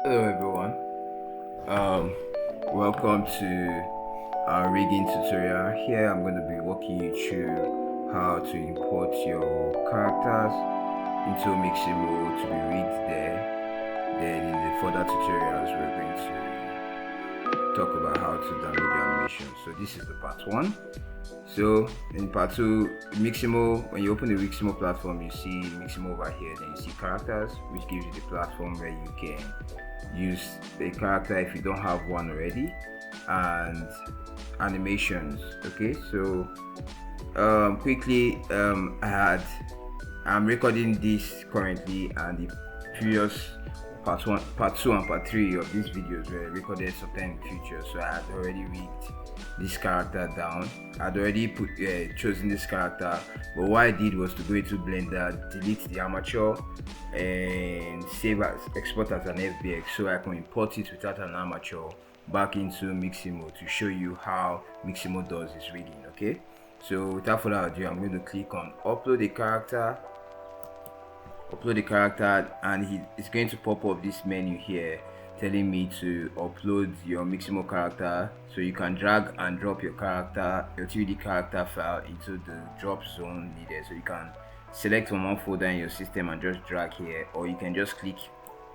Hello everyone. Um, Welcome to our rigging tutorial. Here I'm going to be walking you through how to import your characters into Mixamo to be rigged there. Then in the further tutorials we're going to talk about how to download the animation. So this is the part 1. So in part 2, Mixamo, when you open the Mixamo platform, you see Mixamo over here, then you see characters, which gives you the platform where you can use a character if you don't have one already, and animations. Okay, so quickly, I'm recording this currently, and the previous part 2 and part 3 of these videos were recorded sometime in the future, so I had already rigged this character down. I'd already chosen this character, but what I did was to go into Blender, delete the armature, and export as an FBX, so I can import it without an armature back into Mixamo to show you how Mixamo does its rigging. Okay, so without further ado, I'm going to click on upload a character, and it's going to pop up this menu here telling me to upload your Mixamo character. So you can drag and drop your 3D character file into the drop zone needed. So you can select from one folder in your system and just drag here, or you can just click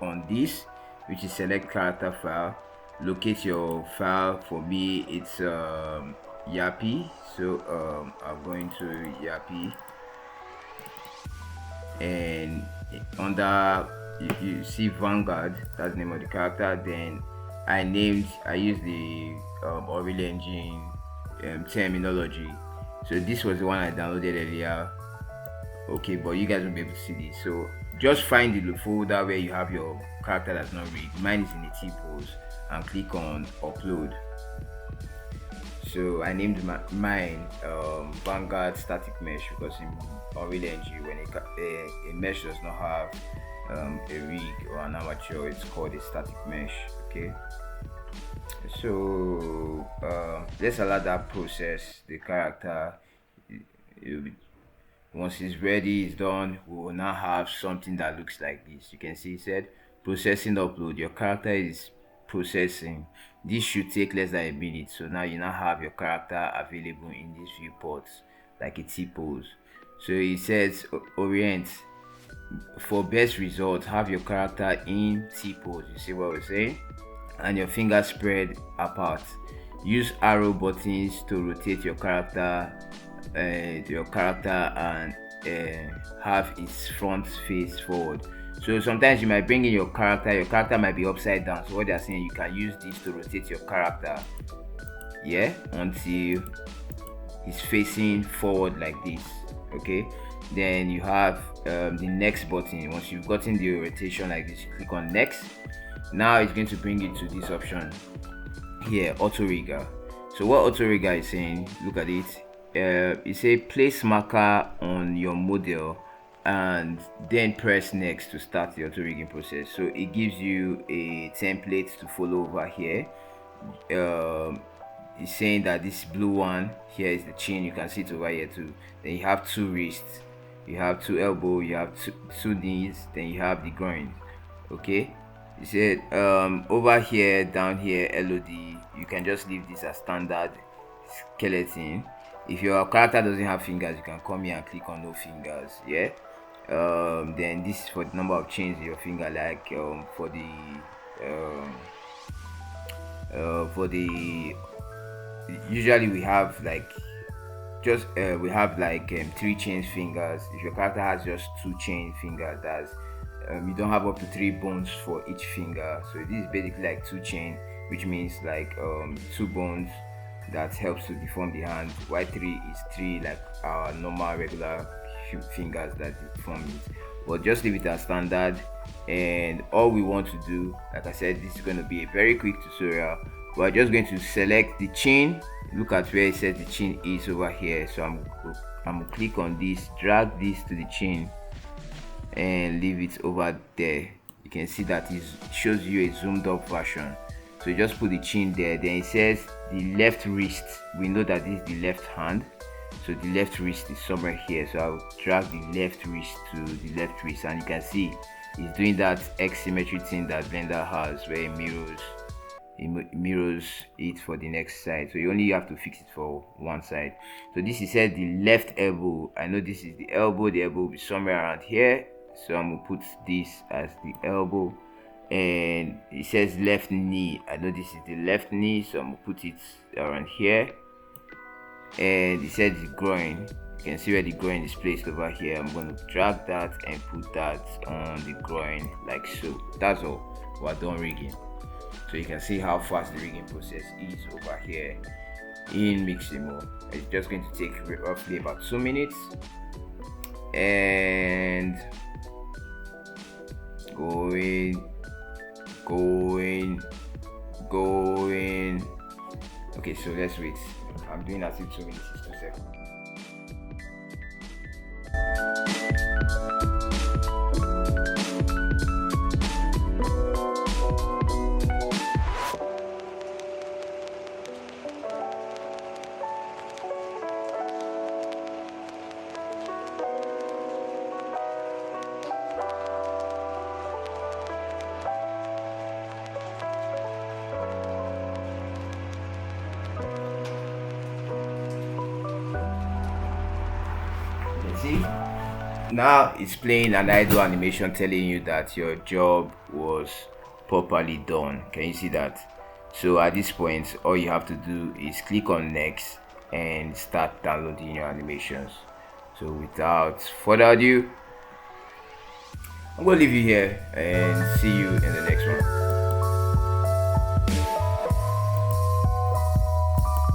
on this, which is select character file, locate your file. For me it's Yappy, so I'm going to Yappy, and under you see Vanguard, that's the name of the character. Then I used the Unreal Engine terminology. So this was the one I downloaded earlier. Okay, but you guys won't be able to see this, so just find the folder where you have your character that's not rigged. Mine is in the T-pose, and click on upload. So I named mine Vanguard static mesh, because in Unreal Engine, when a mesh does not have a rig or an armature, it's called a static mesh. Okay, so let's allow that process the character. Once it's ready, it's done, we will now have something that looks like this. You can see it said processing upload. Your character is processing. This should take less than a minute. So now you now have your character available in these viewports like a T-pose. So it says orient. For best results, have your character in T-pose. You see what we're saying? And your fingers spread apart. Use arrow buttons to rotate your character and have its front face forward. So sometimes you might bring in your character might be upside down. So what they're saying, you can use this to rotate your character, yeah, until he's facing forward like this. Okay, then you have the next button. Once you've gotten the rotation like this, you click on next. Now it's going to bring you to this option here, auto rigger. So what auto rigger is saying, look at it. It says place marker on your model and then press next to start the auto rigging process. So it gives you a template to follow over here. It's saying that this blue one here is the chin. You can see it over here too. Then you have 2 wrists, you have 2 elbows, you have two knees, then you have the groin. Okay, you said over here, down here, LOD, you can just leave this as standard skeleton. If your character doesn't have fingers, you can come here and click on no fingers. Yeah, then this is for the number of chains in your finger, like usually we have like just 3 chain fingers. If your character has just 2 chain fingers, that's you don't have up to 3 bones for each finger. So this is basically like 2 chain, which means like 2 bones that helps to deform the hand, while 3 is 3 like our normal regular fingers that deform it. But just leave it as standard. And all we want to do, like I said, this is going to be a very quick tutorial. We're just going to select the chin. Look at where it says the chin is over here. So I'm going to click on this, drag this to the chin, and leave it over there. You can see that it shows you a zoomed up version. So you just put the chin there. Then it says the left wrist. We know that this is the left hand, so the left wrist is somewhere here. So I'll drag the left wrist to the left wrist, and you can see it's doing that X symmetry thing that Blender has, where it mirrors it for the next side. So you only have to fix it for one side. So this is said the left elbow. I know this is the elbow will be somewhere around here, so I'm gonna put this as the elbow. And it says left knee. I know this is the left knee, so I'm gonna put it around here. And it says the groin. You can see where the groin is placed over here. I'm going to drag that and put that on the groin like so. That's all. We're done rigging. So you can see how fast the rigging process is over here in Mixamo. It's just going to take roughly about 2 minutes. And going. Okay, so let's wait. I'm doing as if 2 minutes is 2 seconds. See, now it's playing an idle animation telling you that your job was properly done. Can you see that? So at this point, all you have to do is click on next and start downloading your animations. So without further ado, I'm gonna leave you here and see you in the next one.